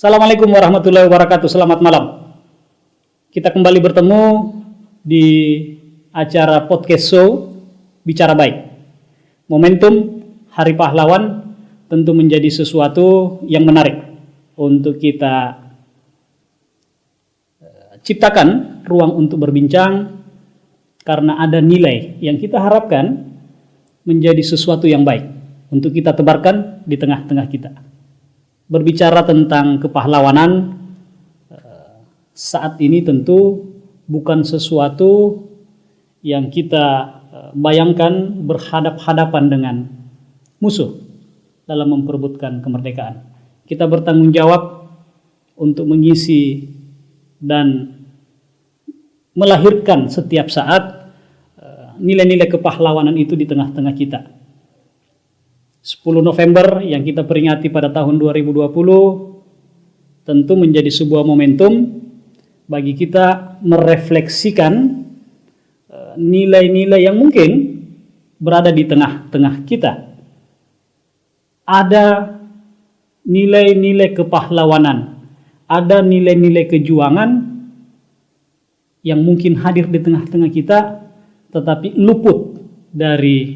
Assalamualaikum warahmatullahi wabarakatuh. Selamat malam. Kita kembali bertemu di acara podcast show Bicara Baik. Momentum Hari Pahlawan tentu menjadi sesuatu yang menarik untuk kita ciptakan ruang untuk berbincang karena ada nilai yang kita harapkan menjadi sesuatu yang baik untuk kita tebarkan di tengah-tengah kita. Berbicara tentang kepahlawanan saat ini tentu bukan sesuatu yang kita bayangkan berhadap-hadapan dengan musuh dalam memperebutkan kemerdekaan. Kita bertanggung jawab untuk mengisi dan melahirkan setiap saat nilai-nilai kepahlawanan itu di tengah-tengah kita. 10 November yang kita peringati pada tahun 2020 tentu menjadi sebuah momentum bagi kita merefleksikan nilai-nilai yang mungkin berada di tengah-tengah kita. Ada nilai-nilai kepahlawanan, ada nilai-nilai kejuangan yang mungkin hadir di tengah-tengah kita tetapi luput dari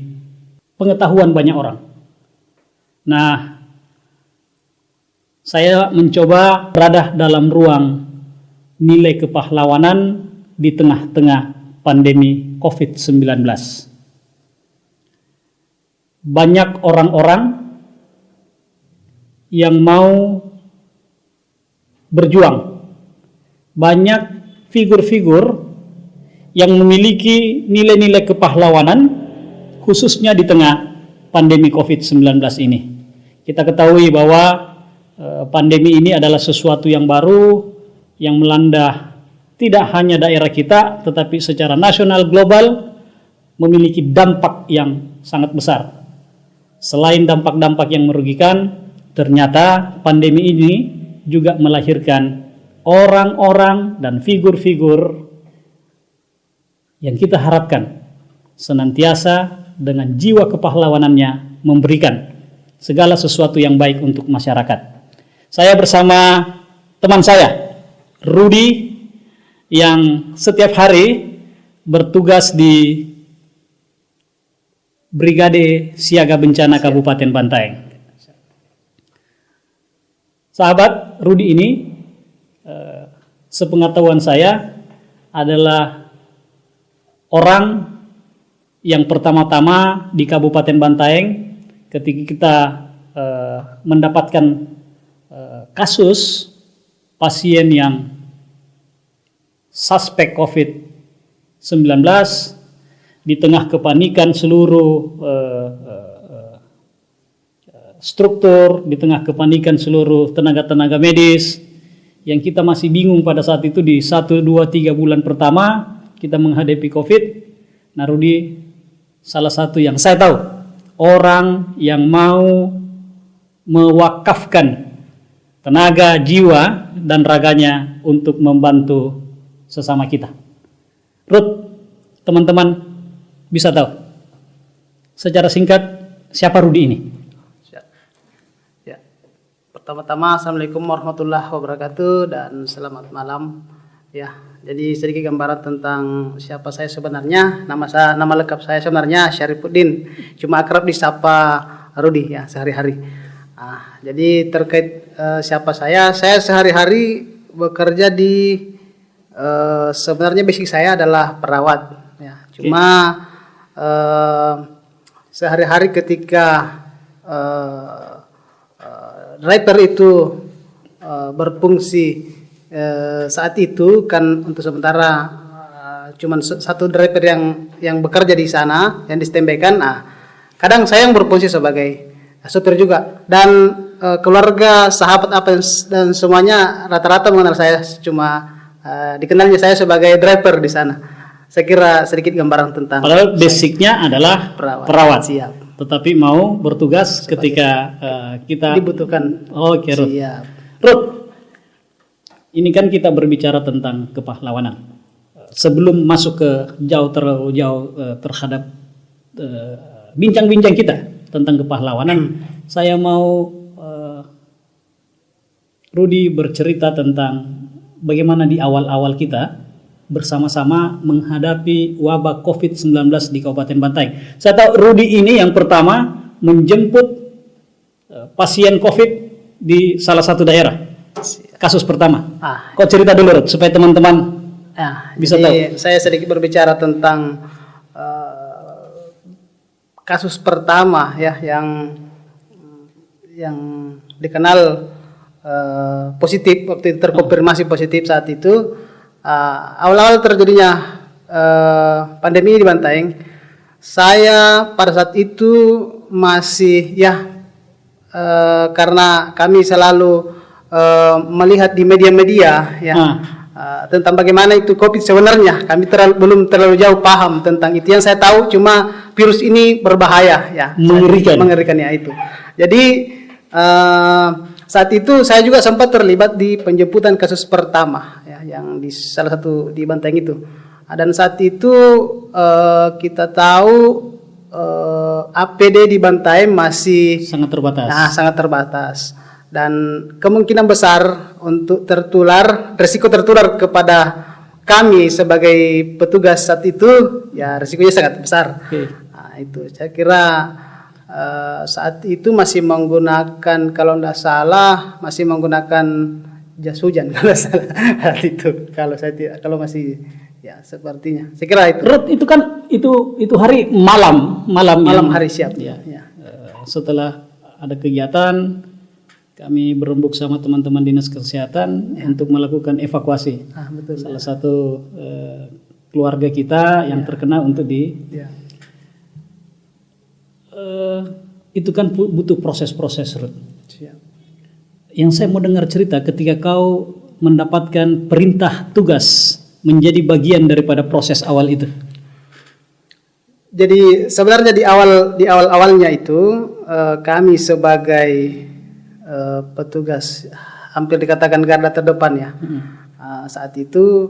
pengetahuan banyak orang. Nah, saya mencoba berada dalam ruang nilai kepahlawanan di tengah-tengah pandemi COVID-19. Banyak orang-orang yang mau berjuang. Banyak figur-figur yang memiliki nilai-nilai kepahlawanan khususnya di tengah pandemi COVID-19 ini. Kita ketahui bahwa pandemi ini adalah sesuatu yang baru yang melanda tidak hanya daerah kita tetapi secara nasional global memiliki dampak yang sangat besar. Selain dampak-dampak yang merugikan, ternyata pandemi ini juga melahirkan orang-orang dan figur-figur yang kita harapkan senantiasa dengan jiwa kepahlawanannya memberikan segala sesuatu yang baik untuk masyarakat. Saya bersama teman saya, Rudy, yang setiap hari bertugas di Brigade Siaga Bencana Kabupaten Bantaeng. Sahabat, Rudy ini sepengetahuan saya adalah orang yang pertama-tama di Kabupaten Bantaeng ketika kita mendapatkan kasus pasien yang suspek COVID-19 di tengah kepanikan seluruh struktur, di tengah kepanikan seluruh tenaga-tenaga medis yang kita masih bingung pada saat itu di 1, 2, 3 bulan pertama kita menghadapi COVID. Nah, Rudy salah satu yang saya tahu orang yang mau mewakafkan tenaga, jiwa, dan raganya untuk membantu sesama kita. Ruth, teman-teman bisa tahu secara singkat siapa Rudy ini? Ya. Pertama-tama Assalamualaikum warahmatullahi wabarakatuh dan selamat malam. Ya, jadi sedikit gambaran tentang siapa saya sebenarnya. Nama lengkap saya sebenarnya Syarifuddin, cuma akrab disapa Rudy ya sehari-hari. Jadi terkait siapa saya sehari-hari bekerja di sebenarnya basic saya adalah perawat ya. Cuma sehari-hari ketika driver itu berfungsi saat itu kan untuk sementara cuma satu driver yang bekerja di sana yang di-standby-kan. Kadang saya yang berfungsi sebagai supir juga dan keluarga, sahabat apa dan semuanya rata-rata mengenal saya, cuma dikenalnya saya sebagai driver di sana. Saya kira sedikit gambaran tentang. Padahal basicnya adalah perawat. Siap. Tetapi mau bertugas ketika kita dibutuhkan. Oke, Ruth. Siap. Ruth, ini kan kita berbicara tentang kepahlawanan. Sebelum masuk ke terlalu jauh terhadap bincang-bincang kita tentang kepahlawanan, saya mau Rudi bercerita tentang bagaimana di awal-awal kita bersama-sama menghadapi wabah COVID-19 di Kabupaten Bantaeng. Saya tahu Rudi ini yang pertama menjemput pasien COVID di salah satu daerah. Kasus pertama. Kau cerita dulu, Rud, supaya teman-teman bisa tahu. Saya sedikit berbicara tentang kasus pertama ya yang dikenal positif, waktu itu terkonfirmasi positif saat itu. Awal-awal terjadinya pandemi di Bantaeng, saya pada saat itu masih karena kami selalu melihat di media-media tentang bagaimana itu COVID sebenarnya. Kami belum terlalu jauh paham tentang itu. Yang saya tahu cuma virus ini berbahaya ya, mengerikan ya itu. Jadi saat itu saya juga sempat terlibat di penjemputan kasus pertama ya, yang di salah satu di Bantaeng itu. Dan saat itu kita tahu APD di Bantaeng masih sangat terbatas. Sangat terbatas. Dan kemungkinan besar untuk resiko tertular kepada kami sebagai petugas saat itu ya risikonya sangat besar. Itu saya kira saat itu masih menggunakan, kalau tidak salah masih menggunakan jas hujan kalau salah saat itu. Kalau masih ya sepertinya. Saya kira itu. Rut, itu kan itu hari malam hari siap. Ya. Setelah ada kegiatan, kami berembuk sama teman-teman dinas kesehatan untuk melakukan evakuasi. Betul. Salah satu keluarga kita yang terkena untuk itu kan butuh proses-proses, Rut. Yang saya mau dengar cerita ketika kau mendapatkan perintah tugas menjadi bagian daripada proses awal itu. Jadi sebenarnya di awalnya itu kami sebagai petugas hampir dikatakan garda terdepan ya. Saat itu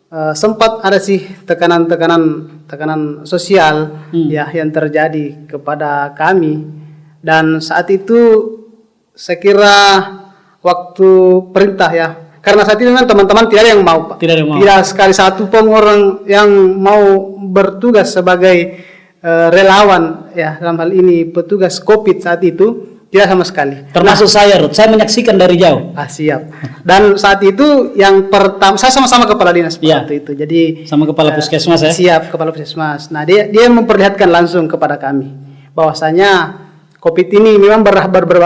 sempat ada sih tekanan sosial ya yang terjadi kepada kami, dan saat itu saya kira waktu perintah ya, karena saat itu memang teman-teman tidak ada yang mau, Pak. Tidak sekali satu pun orang yang mau bertugas sebagai relawan ya, dalam hal ini petugas COVID saat itu. Tidak sama sekali. Termasuk saya, Ruth. Saya menyaksikan dari jauh. Siap. Dan saat itu yang pertama, saya sama-sama kepala dinas waktu itu. Jadi sama kepala puskesmas ya. Siap, kepala puskesmas. Nah, dia memperlihatkan langsung kepada kami bahwasanya COVID ini memang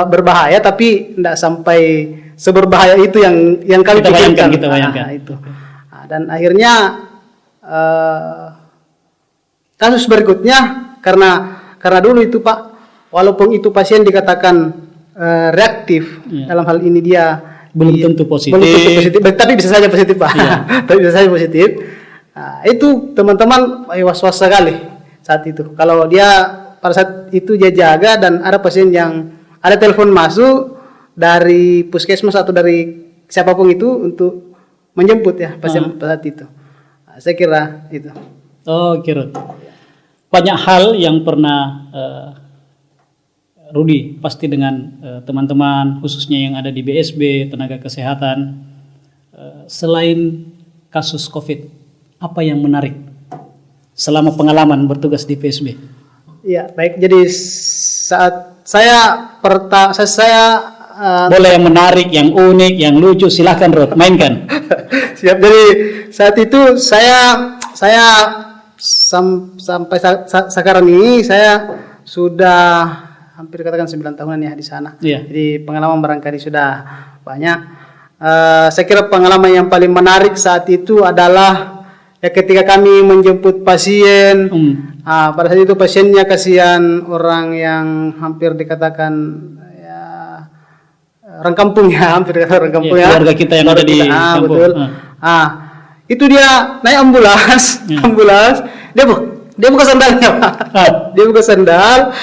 berbahaya, tapi tidak sampai seberbahaya itu yang kami pikirkan. Kita bayangkan. Itu. Dan akhirnya kasus berikutnya karena dulu itu, Pak, walaupun itu pasien dikatakan reaktif, dalam hal ini dia belum tentu positif, tapi bisa saja positif, Pak. Tapi bisa saja positif. Itu teman-teman was-was sekali saat itu. Kalau dia pada saat itu dia jaga dan ada pasien yang ada telepon masuk dari puskesmas atau dari siapapun itu untuk menjemput ya pasien pada saat itu. Saya kira itu. Kira. Banyak hal yang pernah Rudi pasti dengan teman-teman khususnya yang ada di BSB, tenaga kesehatan, selain kasus COVID, apa yang menarik selama pengalaman bertugas di PSB? Ya, baik. Jadi saat saya boleh yang menarik, yang unik, yang lucu, silahkan Rod, mainkan. Siap. Jadi saat itu saya sampai sekarang ini saya sudah hampir katakan 9 tahunan ya di sana. Jadi pengalaman barangkali sudah banyak. Saya kira pengalaman yang paling menarik saat itu adalah ya ketika kami menjemput pasien. Pada saat itu pasiennya kasihan, orang yang hampir dikatakan ya orang kampung ya, hampir orang kampung ya. Keluarga kita yang ada di kampung. Betul. Itu dia naik ambulans, dia buka sandalnya, Pak. Dia buka sandal.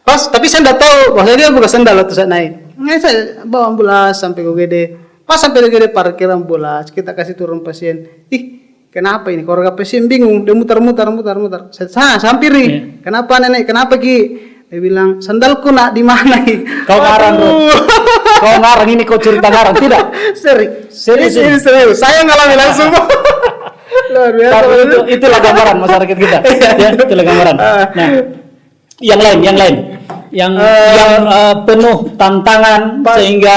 Tapi saya tidak tahu bahwa dia buka sandal waktu saya naik. Saya bawa ambulans sampai UGD. Pas sampai UGD parkir ambulans, kita kasih turun pasien. Kenapa ini? Keluarga pasien bingung, dia mutar-mutar. Saya hampiri. Kenapa nenek? Kenapa Ki? Dia bilang, sandalku nak di mana? Kau ngarang, Rod. Kau ngarang, ini kau cerita ngarang, tidak? Serius. Saya ngalami langsung. Luar biasa. Tapi itulah gambaran masyarakat kita. Ya, itulah gambaran. Nah, yang lain, yang penuh tantangan sehingga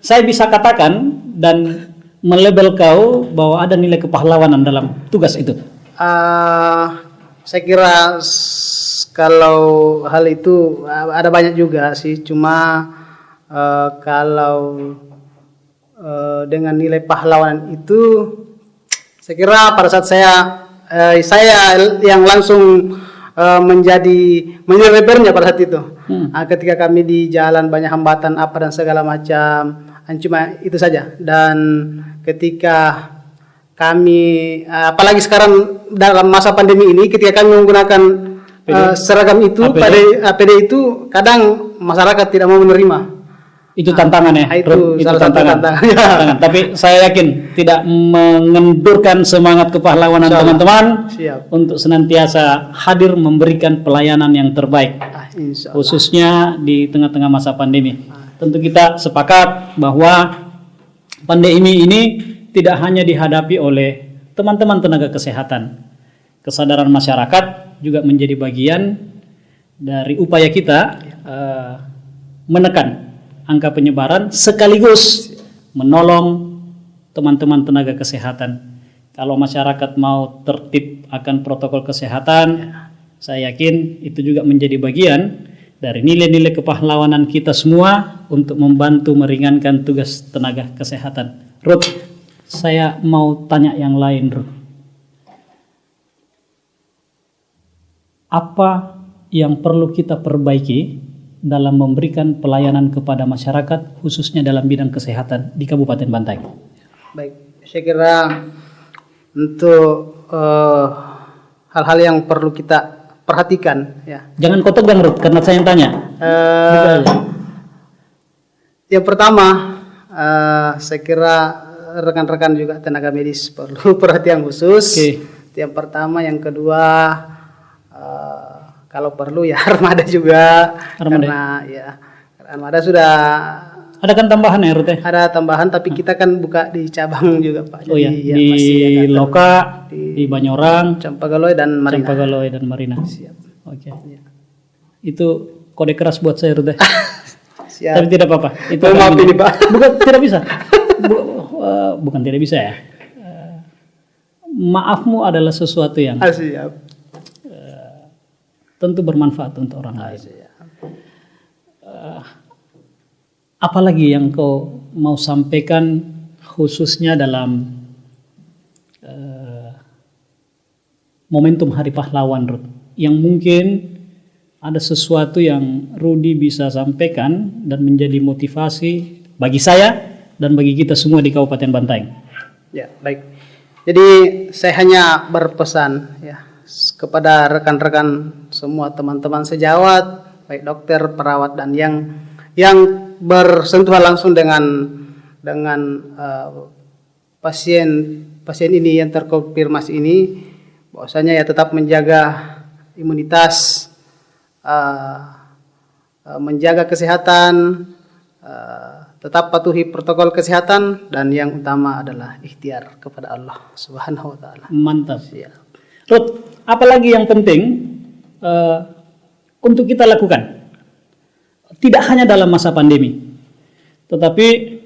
saya bisa katakan dan melabel kau bahwa ada nilai kepahlawanan dalam tugas itu. Saya kira kalau hal itu ada banyak juga sih, cuma kalau dengan nilai pahlawanan itu saya kira pada saat saya yang langsung menjadi rebelnya pada saat itu. Ketika kami di jalan banyak hambatan apa dan segala macam, cuma itu saja. Dan ketika kami apalagi sekarang dalam masa pandemi ini, ketika kami menggunakan seragam itu, APD itu kadang masyarakat tidak mau menerima. Itu tantangannya. Itu salah satu tantangan. Tapi saya yakin tidak mengendurkan semangat kepahlawanan teman-teman untuk senantiasa hadir memberikan pelayanan yang terbaik, khususnya di tengah-tengah masa pandemi. Tentu kita sepakat bahwa pandemi ini tidak hanya dihadapi oleh teman-teman tenaga kesehatan. Kesadaran masyarakat juga menjadi bagian dari upaya kita menekan angka penyebaran sekaligus menolong teman-teman tenaga kesehatan. Kalau masyarakat mau tertib akan protokol kesehatan, saya yakin itu juga menjadi bagian dari nilai-nilai kepahlawanan kita semua untuk membantu meringankan tugas tenaga kesehatan. Ruth, saya mau tanya yang lain, Ruth. Apa yang perlu kita perbaiki dalam memberikan pelayanan kepada masyarakat, khususnya dalam bidang kesehatan di Kabupaten Bantaeng? Baik, saya kira untuk hal-hal yang perlu kita perhatikan, ya. Jangan kau tegang, Ruth, karena saya yang tanya. Yang pertama, saya kira rekan-rekan juga tenaga medis perlu perhatian khusus. Yang pertama, yang kedua, kalau perlu ya armada juga, karena ya armada sudah ada kan tambahan ya, Ruth? Ada tambahan, tapi kita kan buka di cabang juga, Pak. Oh iya, di Loka, di Banyorang, Campagaloy dan Marina. Siap. Oke. Ya. Itu kode keras buat saya, Ruth. Siap. Tapi tidak apa-apa. Itu maaf ini, Pak. Bukan tidak bisa. Bukan tidak bisa ya. Maafmu adalah sesuatu yang siap. Tentu bermanfaat untuk orang lain. Apalagi yang kau mau sampaikan khususnya dalam momentum Hari Pahlawan, Ruth, yang mungkin ada sesuatu yang Rudi bisa sampaikan dan menjadi motivasi bagi saya dan bagi kita semua di Kabupaten Bantaeng. Ya, baik. Jadi saya hanya berpesan ya kepada rekan-rekan semua, teman-teman sejawat, baik dokter, perawat dan yang bersentuhan langsung dengan pasien ini yang terkonfirmasi ini, bahwasanya ya tetap menjaga imunitas, menjaga kesehatan, tetap patuhi protokol kesehatan, dan yang utama adalah ikhtiar kepada Allah Subhanahu wa taala. Mantap. Ya. Ruth, apalagi yang penting untuk kita lakukan, tidak hanya dalam masa pandemi, tetapi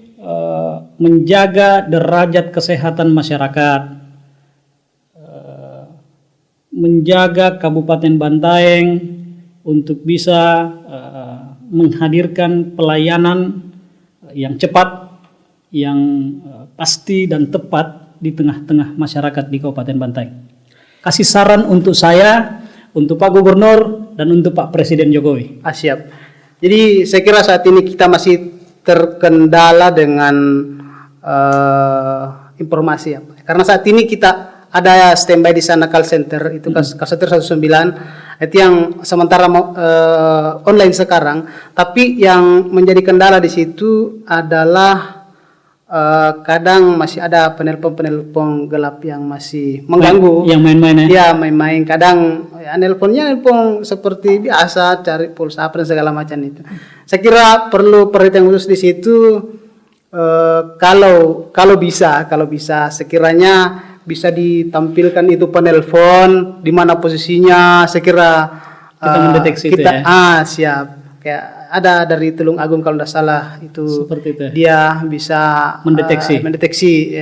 menjaga derajat kesehatan masyarakat, menjaga Kabupaten Bantaeng untuk bisa menghadirkan pelayanan yang cepat, yang pasti dan tepat di tengah-tengah masyarakat di Kabupaten Bantaeng. Kasih saran untuk saya, untuk Pak Gubernur, dan untuk Pak Presiden Jokowi. Siap. Jadi saya kira saat ini kita masih terkendala dengan informasi ya. Karena saat ini kita ada standby di sana call center, itu call center 19, itu yang sementara online sekarang. Tapi yang menjadi kendala di situ adalah kadang masih ada penelpon gelap yang masih mengganggu. Yang main-main ya? Iya, main-main. Kadang ya nelpon seperti biasa, cari pulsa apa dan segala macam itu. Saya kira perlu perhatian khusus di situ. Kalau bisa sekiranya bisa ditampilkan itu penelpon di mana posisinya, saya kira kita mendeteksi itu ya. Siap. Kayak ada dari Tulung Agung kalau tidak salah itu. Seperti itu. Dia bisa mendeteksi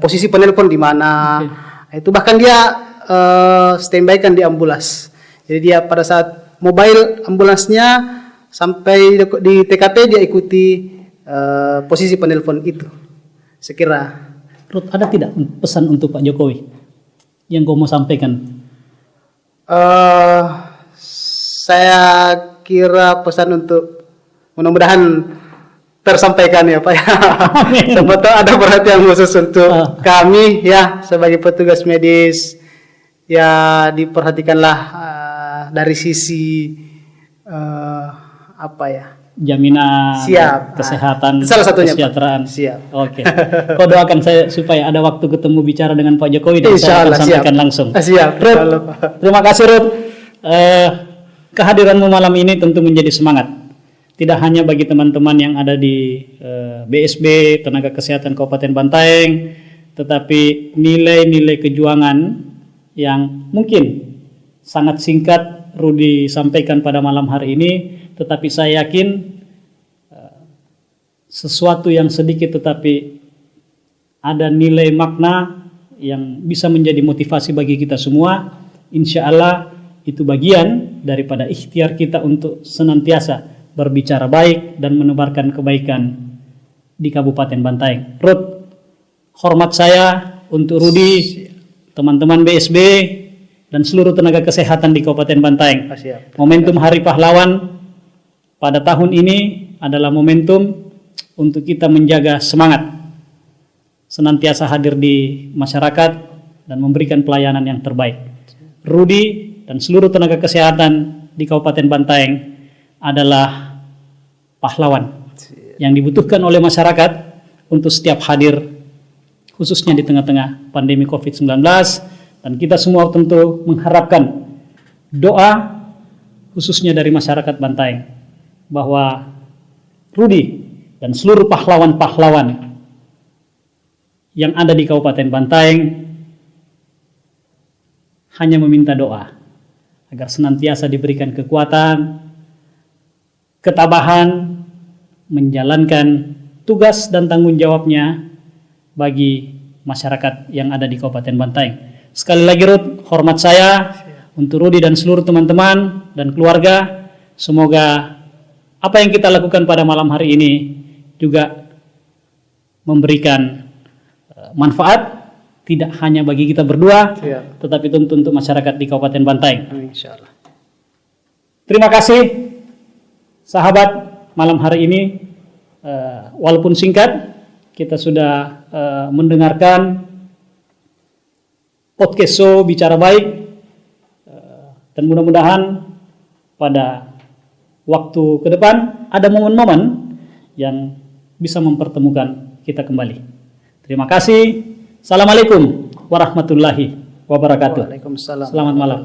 posisi penelpon di mana. Okay. Itu bahkan dia standby kan di ambulans. Jadi dia pada saat mobile ambulansnya sampai di TKP dia ikuti posisi penelpon itu. Sekira. Ruth, ada tidak pesan untuk Pak Jokowi yang kau mau sampaikan? Saya kira pesan untuk mudah-mudahan tersampaikan ya Pak ya. Sebetulnya ada perhatian khusus untuk kami ya sebagai petugas medis ya, diperhatikanlah dari sisi jaminan kesehatan, salah satunya kesejahteraan. Siap. Oke. Kau doakan saya supaya ada waktu ketemu bicara dengan Pak Jokowi dan saya akan sampaikan langsung. Siap. Ruth, terima kasih Ruth. Kehadiranmu malam ini tentu menjadi semangat. Tidak hanya bagi teman-teman yang ada di BSB, Tenaga Kesehatan Kabupaten Bantaeng, tetapi nilai-nilai kejuangan yang mungkin sangat singkat Rudi sampaikan pada malam hari ini, tetapi saya yakin sesuatu yang sedikit tetapi ada nilai makna yang bisa menjadi motivasi bagi kita semua. Insya Allah itu bagian daripada ikhtiar kita untuk senantiasa berbicara baik dan menebarkan kebaikan di Kabupaten Bantaeng. Ruth, hormat saya untuk Rudi, teman-teman BSB, dan seluruh tenaga kesehatan di Kabupaten Bantaeng. Momentum Hari Pahlawan pada tahun ini adalah momentum untuk kita menjaga semangat, senantiasa hadir di masyarakat dan memberikan pelayanan yang terbaik. Rudi dan seluruh tenaga kesehatan di Kabupaten Bantaeng adalah pahlawan yang dibutuhkan oleh masyarakat untuk setiap hadir, khususnya di tengah-tengah pandemi COVID-19. Dan kita semua tentu mengharapkan doa khususnya dari masyarakat Bantaeng bahwa Rudi dan seluruh pahlawan-pahlawan yang ada di Kabupaten Bantaeng hanya meminta doa agar senantiasa diberikan kekuatan, ketabahan, menjalankan tugas dan tanggung jawabnya bagi masyarakat yang ada di Kabupaten Bantaeng. Sekali lagi Ruth, hormat saya untuk Rudi dan seluruh teman-teman dan keluarga. Semoga apa yang kita lakukan pada malam hari ini juga memberikan manfaat, tidak hanya bagi kita berdua, tetapi tentu untuk masyarakat di Kabupaten Bantaeng. Insyaallah. Terima kasih sahabat, malam hari ini walaupun singkat kita sudah mendengarkan podcast show Bicara Baik, dan mudah-mudahan pada waktu ke depan ada momen-momen yang bisa mempertemukan kita kembali. Terima kasih. Assalamualaikum warahmatullahi wabarakatuh. Waalaikumsalam. Selamat malam.